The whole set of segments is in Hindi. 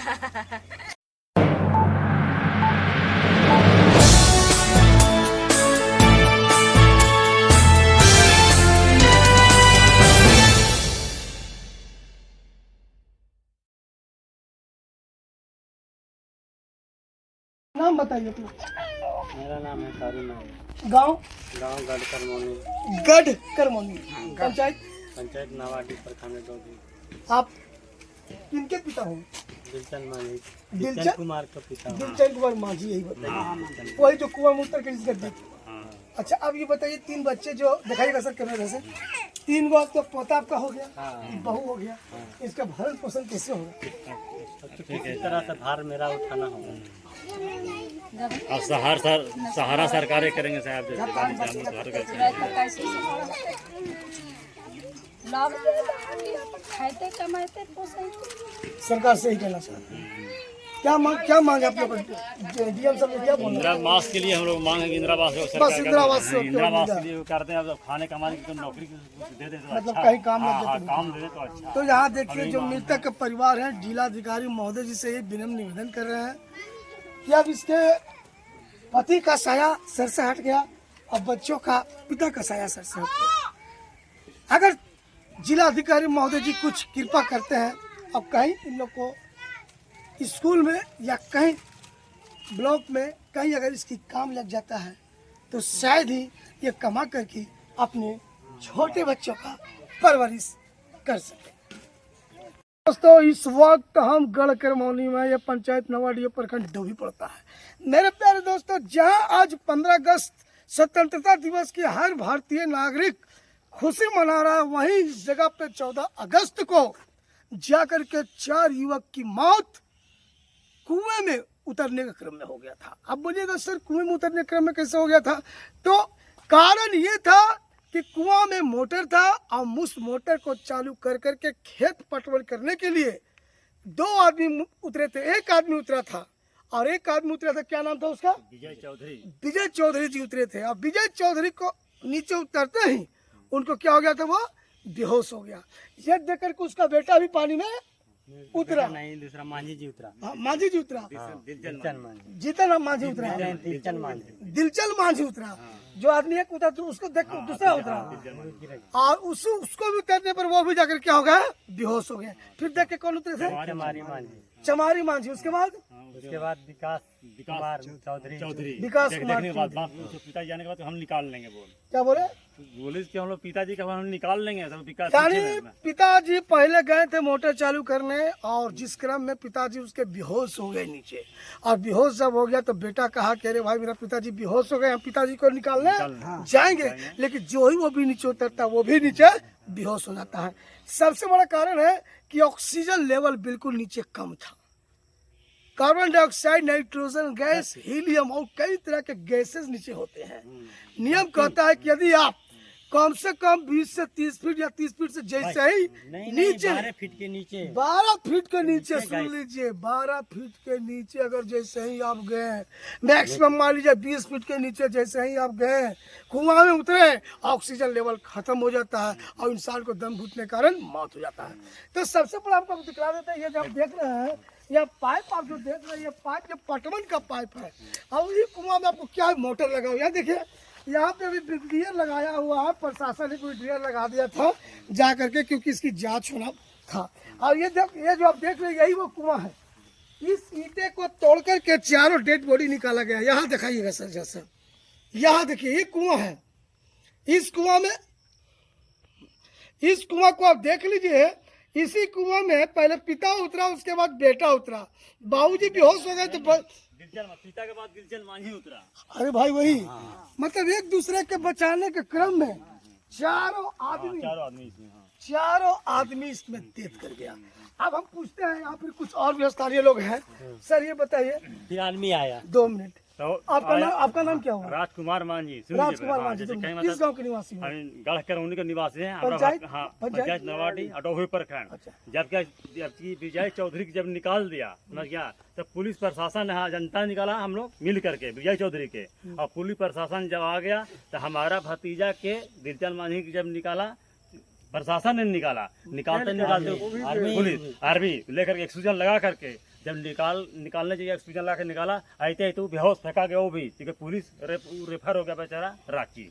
नाम बताइए अपना। मेरा नाम है कारू नायक। गांव गढ़ करमौनी। गढ़ करमौनी। पंचायत नवाटी प्रखंड डोभी। आप किनके पिता हो? दिलचंद मांझी। दिलचंद कुमार का पिता। दिलचंद कुमार मांझी, यही बताइए। वही जो कुआं में उतर के जिसका दी। अच्छा, अब ये बताइए, 3 बच्चे जो दिखाइएगा सर कैमरे से, 3 गो तो पोता आपका हो गया, बहू हो गया, इसका भरण पोषण कैसे होगा? इस तरह से भार मेरा उठाना होगा। अब सहारा सरकारें करेंगे साहब। सरकार से ही कहना चाहते हैं। क्या मांग आप लोग? डीएम साहब ने क्या बोला? इंदिरा आवास के लिए हम लोग मांग है कि इंदिरा आवास बस इंदिरा आवास के लिए करते हैं। अब खाने कमाने की नौकरी दे दे तो मतलब अच्छा। कहीं काम लग हाँ, जाए काम दे दे तो अच्छा। तो यहाँ देखिए, जो मृतक के परिवार है, जिलाधिकारी महोदय जी से ये विनम्र निवेदन कर रहे हैं कि अब इसके पति का साया सर से हट गया और बच्चों का पिता का साया सर से हट गया। अगर जिलाधिकारी महोदय जी कुछ कृपा करते हैं, अब कहीं इन लोग को स्कूल में या कहीं ब्लॉक में कहीं अगर इसकी काम लग जाता है तो शायद ही ये कमा करके अपने छोटे बच्चों का परवरिश कर सके। दोस्तों, इस वक्त हम गढ़ करमौनी में, ये पंचायत नवाडी प्रखंड डोभी पड़ता है। मेरे प्यारे दोस्तों, जहां आज 15 अगस्त स्वतंत्रता दिवस की हर भारतीय नागरिक खुशी मना रहा है, वहीं इस जगह पे 14 अगस्त को जाकर के 4 युवक की मौत कुएं में उतरने के क्रम में हो गया था। अब बोलिएगा सर, कुएं में उतरने के क्रम में कैसे हो गया था? तो कारण ये था कि कुआं में मोटर था और उस मोटर को चालू कर करके खेत पटवन करने के लिए 2 आदमी उतरे थे। एक आदमी उतरा था और एक आदमी उतरा था, क्या नाम था उसका? विजय चौधरी जी उतरे थे। और विजय चौधरी को नीचे उतरते ही उनको क्या हो गया था? वो बेहोश हो गया। ये देख करके उसका बेटा भी पानी में उतरा। नहीं, दूसरा मांझी जी उतरा। मांझी जी उतरा। जीतन मांझी उतरा। दिलचंद मांझी उतरा। जो आदमी एक उतरा तो उसको देख दूसरा उतरा, और उसको भी उतरने पर वो भी जाकर क्या हो गया? बेहोश हो गया। फिर देख के कौन उतरे थे? चमारी मांझी। उसके बाद विकास कुमार चौधरी। विकास कुमार पिताजी जाने के बाद हम निकाल लेंगे। क्या बोले? बोले कि हम लोग पिताजी का हम निकाल लेंगे सब। विकास यानी पिताजी पहले गए थे मोटर चालू करने, और जिस क्रम में पिताजी उसके बेहोश हो गए नीचे। और बेहोश जब हो गया तो बेटा कहा कि अरे भाई, मेरा पिताजी बेहोश हो गए, हम पिताजी को निकालने जाएंगे। लेकिन जो ही वो भी नीचे उतरता, वो भी नीचे बेहोश हो जाता है। सबसे बड़ा कारण है कि ऑक्सीजन लेवल बिल्कुल नीचे कम था। Carbon dioxide, nitrogen gas, helium और कई तरह के गैसेस नीचे होते हैं। नियम कहता है कि यदि आप कम से कम 20 से 30 फीट या 30 फीट से जैसे ही नीचे 12 फीट के नीचे 12 फीट के नीचे सुन लीजिए, 12 फीट के नीचे अगर जैसे ही आप गए, मैक्सिमम मान लीजिए 20 फीट के नीचे जैसे ही आप गए, कुआं में उतरे, ऑक्सीजन लेवल खत्म हो जाता है और इंसान को दम घुटने के कारण मौत हो जाता है। तो सबसे पहले आपको दिखला देते हैं, ये जब देख रहे हैं, यह पाइप आप जो देख रहे हैं, ये पाइप ये पटवन का पाइप है। और ये कुआं में आपको क्या है? मोटर लगा हुआ है। देखिए, यहाँ पे भी ब्रिगेडियर लगाया हुआ है, प्रशासन ने ब्रिगेडियर लगा दिया था जा करके, क्योंकि इसकी जांच होना था। और ये जो आप देख रहे हैं, यही वो कुआं है। इस ईंटे को तोड़ करके 4 डेड बॉडी निकाला गया। यहाँ दिखाइएगा सर, जैसा यहाँ देखिए, ये कुआं है। इस कुआं को आप देख लीजिए। इसी कुआं में पहले पिता उतरा, उसके बाद बेटा उतरा। बाबूजी बेहोश हो गए तो पिता के बाद दिलचंद मांझी उतरा। अरे भाई, वही मतलब एक दूसरे के बचाने के क्रम में चारों आदमी इसमें डेथ कर गया। अब हम पूछते हैं, यहाँ फिर कुछ और भी स्थानीय लोग हैं। सर ये बताइए, फिर आदमी आया 2 मिनट, तो आपका नाम क्या हुआ? राजकुमार मांझी। राजकुमार मांझी। किस गांव के निवासी हो? गढ़ करमौनी के निवासी हैं। पंचायत नवाडी अटोही प्रखंड। जबकि विजय चौधरी की जब निकाल दिया, समझ गया, तब पुलिस प्रशासन ने, जनता निकाला, हम लोग मिल करके विजय चौधरी के, और पुलिस प्रशासन जब आ गया तो हमारा भतीजा के दिलचंद मांझी की जब निकाला, प्रशासन ने निकालते पुलिस आर्मी लेकर के एक्सीजन लगा करके जब निकालने चाहिए ऑक्सीजन ला के निकाला, आते ही तो बेहोश फेंका गया वो भी, क्योंकि पुलिस रेफर हो गया बेचारा रांची।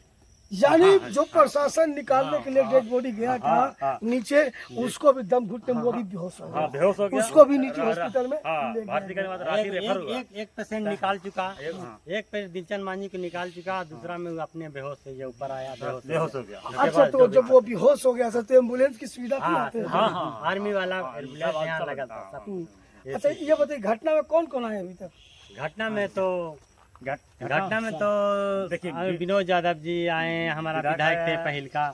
यानी जो प्रशासन निकालने के लिए डेड बॉडी गया था नीचे, उसको भी दम घुटने में वो भी बेहोश हो गया। बेहोश हो गया, उसको भी नीचे हॉस्पिटल में ले भारतीय गया। के बाद रांची रेफर हुआ। एक पेशेंट निकाल चुका, एक पेशेंट दिलचंद मांझी को निकाल चुका, दूसरा में अपने बेहोश से ये ऊपर आया, बेहोश हो गया। अच्छा, तो जब वो बेहोश हो गया था तो एम्बुलेंस की सुविधा थी आते हैं? हाँ, आर्मी वाला एम्बुलेंस यहाँ लगा था सब। अच्छा, ये बताइए घटना में कौन कौन आए अभी तक? घटना में तो देखिए विनोद यादव जी आए, हमारा विधायक थे पहल का,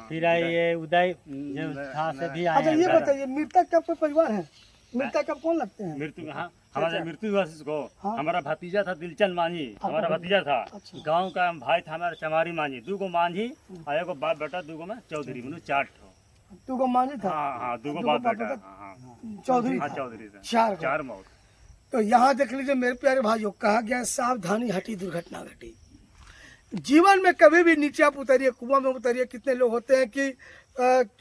फिर आए ये उदय जो था से भी आए। अच्छा, ये बताइए मृतक का कोई परिवार है? मृतक का कौन लगते हैं? मृत्यु, हाँ, हमारा मृत्यु हुआ जिसको, हमारा भतीजा था दिलचंद मांझी, हमारा भतीजा था, गांव का भाई था हमारा चमारी मांझी, 2 गो मांझी और एगो बाप बेटा, 2 गो में चौधरी, मतलब 4 ठो। 2 गो मांझी था? हाँ, 2 गो बाप बेटा, चौधरी, चौधरी था। 4 मौत। तो यहाँ देख लीजिए मेरे प्यारे भाइयों, कहा गया सावधानी हटी दुर्घटना घटी। जीवन में कभी भी नीचे आप उतरिए, कुआं में उतरिए। कितने लोग होते हैं कि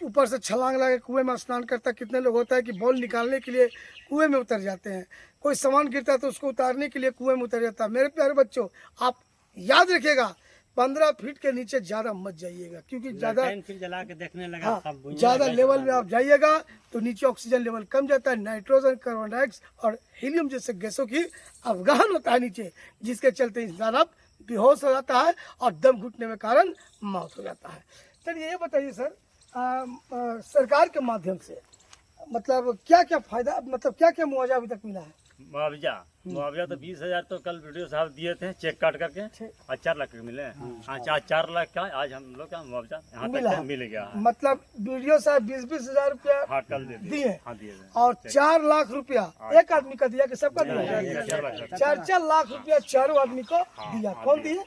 ऊपर से छलांग लगा के कुएं में स्नान करता, कितने लोग होता है कि बॉल निकालने के लिए कुएं में उतर जाते हैं, कोई सामान गिरता है तो उसको उतारने के लिए कुएं में उतर जाता है। मेरे प्यारे बच्चों, आप याद रखिएगा 15 फीट के नीचे ज्यादा मत जाइएगा, क्योंकि ज्यादा जला के देखने लगा, ज्यादा लेवल में आप जाइएगा तो नीचे ऑक्सीजन लेवल कम जाता है, नाइट्रोजन, कार्बन डाइऑक्साइड और हीलियम जैसे गैसों की अवगाहन होता है नीचे, जिसके चलते इंसान अब बेहोश हो जाता है और दम घुटने में कारण मौत हो जाता है। चलिए ये बताइए सर, सरकार के माध्यम से मतलब क्या क्या फायदा, मतलब क्या क्या मुआवजा अभी तक मिला है? मुआवजा तो 20,000 तो कल वीडियो साहब दिए थे चेक काट करके, और 4 लाख के मिले। हाँ, 4 लाख का आज हम लोग का मुआवजा यहाँ तक मिल गया। मतलब वीडियो साहब 20-20 हजार रुपया कल दिए और 4 लाख रुपया एक आदमी का दिया कि सबका दिया? 4 लाख रुपया चारों आदमी को दिया। कौन दिए?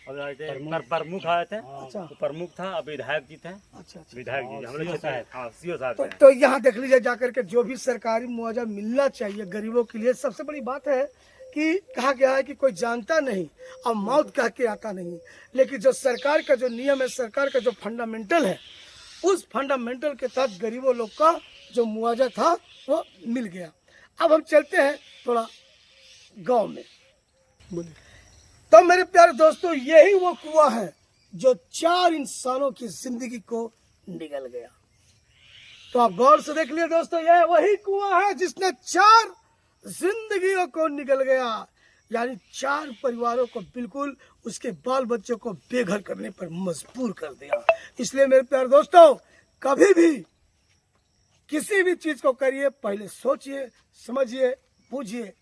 प्रमुख आए थे। अच्छा, प्रमुख था, अब विधायक जी थे। अच्छा, विधायक जी हम लोग सीओ साहब। तो यहाँ देख लीजिए जाकर के जो भी सरकारी मुआवजा मिलना चाहिए गरीबों के लिए। सबसे बड़ी बात है कि कहा गया है कि कोई जानता नहीं और मौत कह के आता नहीं, लेकिन जो सरकार का जो नियम है, सरकार का जो फंडामेंटल है, उस फंडामेंटल के तहत गरीबों लोग का जो मुआवजा था वो मिल गया। अब हम चलते हैं थोड़ा गाँव में। बोलिए। तो मेरे प्यारे दोस्तों, यही वो कुआं है जो 4 इंसानों की जिंदगी को निगल गया। तो आप गौर से देख लिए दोस्तों, यह वही कुआं है जिसने 4 जिंदगियों को निगल गया, यानी 4 परिवारों को बिल्कुल उसके बाल बच्चों को बेघर करने पर मजबूर कर दिया। इसलिए मेरे प्यारे दोस्तों, कभी भी किसी भी चीज को करिए पहले सोचिए, समझिए, बूझिए,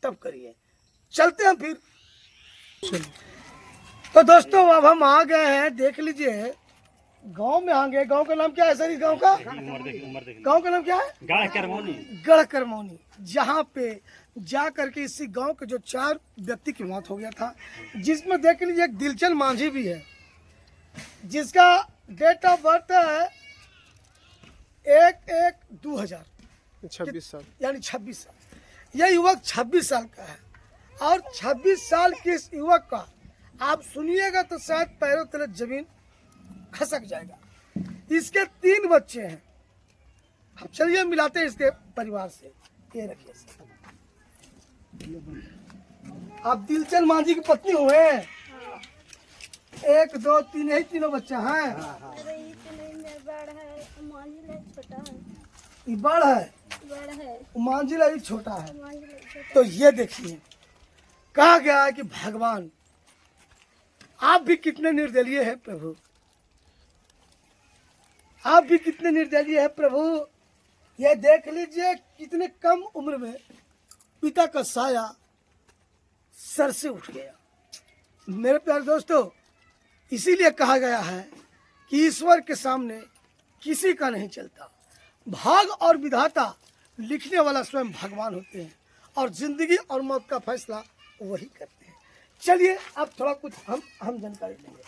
तब करिए। चलते हैं फिर। तो दोस्तों अब हम आ गए हैं, देख लीजिए गांव में आ गए। गांव का नाम क्या है सर? इस गांव का गांव का नाम क्या है? गढ़ करमौनी। जहाँ पे जा करके इसी गांव के जो 4 व्यक्ति की मौत हो गया था, जिसमें देख लीजिए एक दिलचंद मांझी भी है, जिसका डेट ऑफ बर्थ है 1/1/2000, 26 साल, यानी 26 साल। यह युवक 26 साल का है और 26 साल के इस युवक का आप सुनिएगा तो शायद पैरों तले जमीन खसक जाएगा। इसके 3 बच्चे हैं। अब चलिए मिलाते हैं इसके परिवार से। ये रखिए, आप दिलचंद मांझी की पत्नी हुए। 1 2 3 यही तीनों बच्चे हैं। ये बड़ है, मांझिला ही छोटा है। तो ये देखिए, कहा गया है कि भगवान आप भी कितने निर्दलीय हैं प्रभु, आप भी कितने निर्दलीय हैं प्रभु। ये देख लीजिए कितने कम उम्र में पिता का साया सर से उठ गया। मेरे प्यारे दोस्तों, इसीलिए कहा गया है कि ईश्वर के सामने किसी का नहीं चलता। भाग और विधाता लिखने वाला स्वयं भगवान होते हैं और जिंदगी और मौत का फैसला वही करते हैं। चलिए अब थोड़ा कुछ हम जानकारी लेंगे।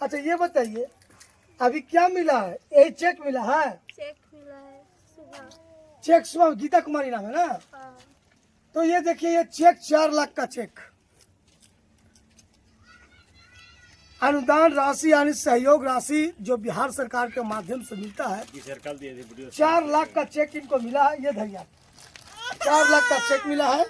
अच्छा ये बताइए, अभी क्या मिला है? यही चेक मिला है? चेक मिला है सुबह। चेक सुबह, गीता कुमारी नाम है ना? हाँ। तो ये देखिए, ये चेक 4 लाख का चेक, अनुदान राशि यानी सहयोग राशि जो बिहार सरकार के माध्यम से मिलता है। 4 लाख का चेक इनको मिला है। ये धैर्य 4 लाख का चेक मिला है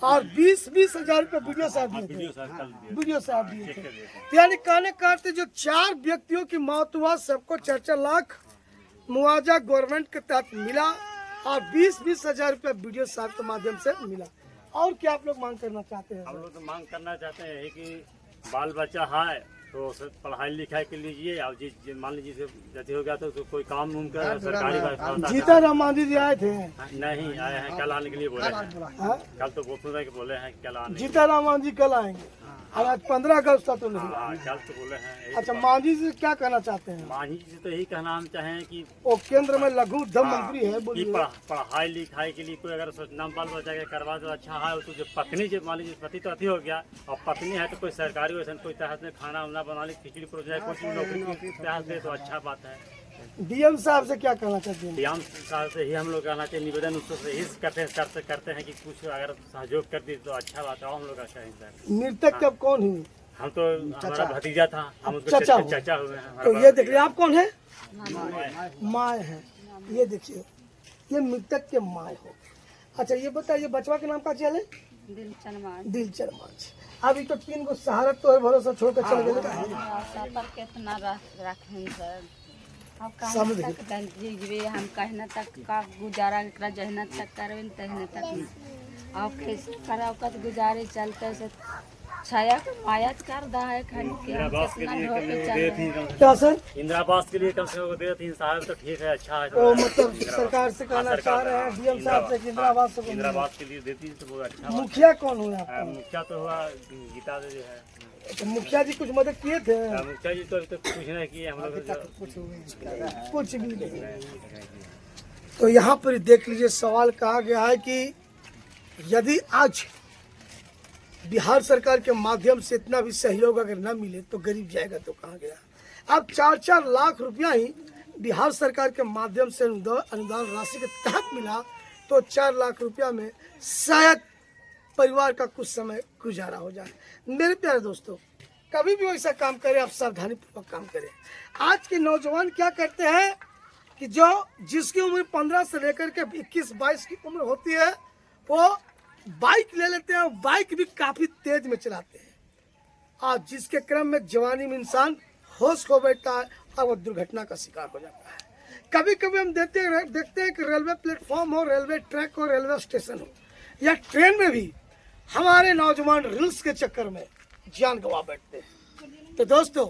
और 20-20 हजार रुपये वीडियो साहब दिए वीडियो थे। सर कल दिए वीडियो साहब दिए चेक थे। कर दिए थे। तो यानी कहने का अर्थ है, जो 4 व्यक्तियों की मौत हुआ सबको 4-4 लाख मुआवजा गवर्नमेंट के तहत मिला और 20-20 हजार रुपये वीडियो साहब के माध्यम से मिला। और क्या आप लोग मांग करना चाहते हैं? हम लोग तो मांग करना चाहते हैं कि बाल बच्चा है तो उसे पढ़ाई लिखाई के लीजिए और मान लीजिए जैसे हो गया तो कोई काम उम कर सरकारी जीता राम मांझी जी आए थे? नहीं आए हैं, कल आने के लिए बोले हैं। हाँ? कल तो बहुत सुन बोले हैं कल आने। जीता राम मांझी कल आएंगे और आज 15 अगस्त था तो नहीं। हाँ कल तो बोले हैं। अच्छा, मांझी जी क्या कहना चाहते हैं? मांझी जी तो यही कहना हम चाहें कि वो केंद्र में लघु उद्यम मंत्री है, कि बोलिए। पढ़ाई लिखाई के लिए कोई अगर नाम बाल बच्चा के करवा तो अच्छा है। तो जो पत्नी जो मान लीजिए पति तो अति हो गया और पत्नी है तो कोई सरकारी वैसा कोई तहत में खाना वाना बना ली खिचड़ी प्रोजेक्ट कोई नौकरी के तहत दे तो अच्छा बात है। डीएम साहब से क्या कहना चाहते हैं? डीएम साहब से ही हम लोग कहना चाहिए, निवेदन उससे ही करते हैं कि कुछ अगर सहयोग कर दी तो अच्छा बात है। हम लोग अच्छा है सर। मृतक कब कौन हुई? हम तो हमारा भतीजा था, हम उसके चाचा हुए। चाचा हुए हैं। तो ये देखिए, आप कौन है? माँ है। ये देखिए, ये मृतक के माँ हो। अच्छा ये बताइए, बचवा के नाम का चले? दिलचर मांझी। अभी तो 3 गो सहारा तो है, भरोसा छोड़ के चल गए। पर कितना रखें सर, अब समझ कहना तक जीवे हम कहना तक का गुजारा एकरा जहना तक करवे तहने तक अब कैसे कराव का गुजारे चलते से छाया के माया कर दा है खाने के इंदिरावास के लिए कितना ढोके चल दे रहे हैं। थी क्या सर? इंदिरावास के लिए कम से कम दे 3 साल तो ठीक है, अच्छा है। तो मतलब सरकार से कहना चाह रहे हैं डीएम साहब से कि इंदिरावास से इंदिरावास के लिए देती तो बहुत अच्छा। मुखिया कौन हुआ आपका? मुखिया तो हुआ गीता जो है। तो मुखिया जी कुछ मदद किए थे? मुखिया जी तो अभी तक कुछ नहीं किए हम लोग। कुछ भी नहीं। तो यहाँ पर देख लीजिए, सवाल कहा गया है कि यदि आज बिहार सरकार के माध्यम से इतना भी सहयोग अगर न मिले तो गरीब जाएगा तो कहाँ गया। अब 4-4 लाख रुपया ही बिहार सरकार के माध्यम से अनुदान राशि के तहत मिला तो 4 लाख रुपया में शायद परिवार का कुछ समय गुजारा हो जाए। मेरे प्यारे दोस्तों, कभी भी वैसा काम करें आप सावधानी पूर्वक काम करें। आज के नौजवान क्या करते हैं कि जो जिसकी उम्र 15 से लेकर के 21-22 की उम्र होती है वो बाइक ले लेते हैं और बाइक भी काफी तेज में चलाते हैं। आज जिसके क्रम में जवानी में इंसान होश खो बैठता है और वो दुर्घटना का शिकार हो जाता है। कभी कभी हम देखते हैं कि रेलवे प्लेटफॉर्म हो, रेलवे ट्रैक हो, रेलवे स्टेशन हो या ट्रेन में भी हमारे नौजवान रील्स के चक्कर में जान गंवा बैठते हैं। तो दोस्तों,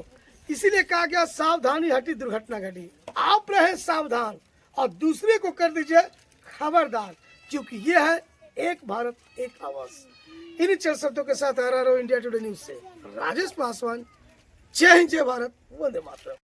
इसीलिए कहा गया सावधानी हटी दुर्घटना घटी। आप रहे सावधान और दूसरे को कर दीजिए खबरदार, क्योंकि ये है एक भारत एक आवाज। इन्हीं 4 शब्दों के साथ RRO इंडिया टुडे न्यूज से राजेश पासवान। जय हिंद, जय भारत, वंदे मातरम।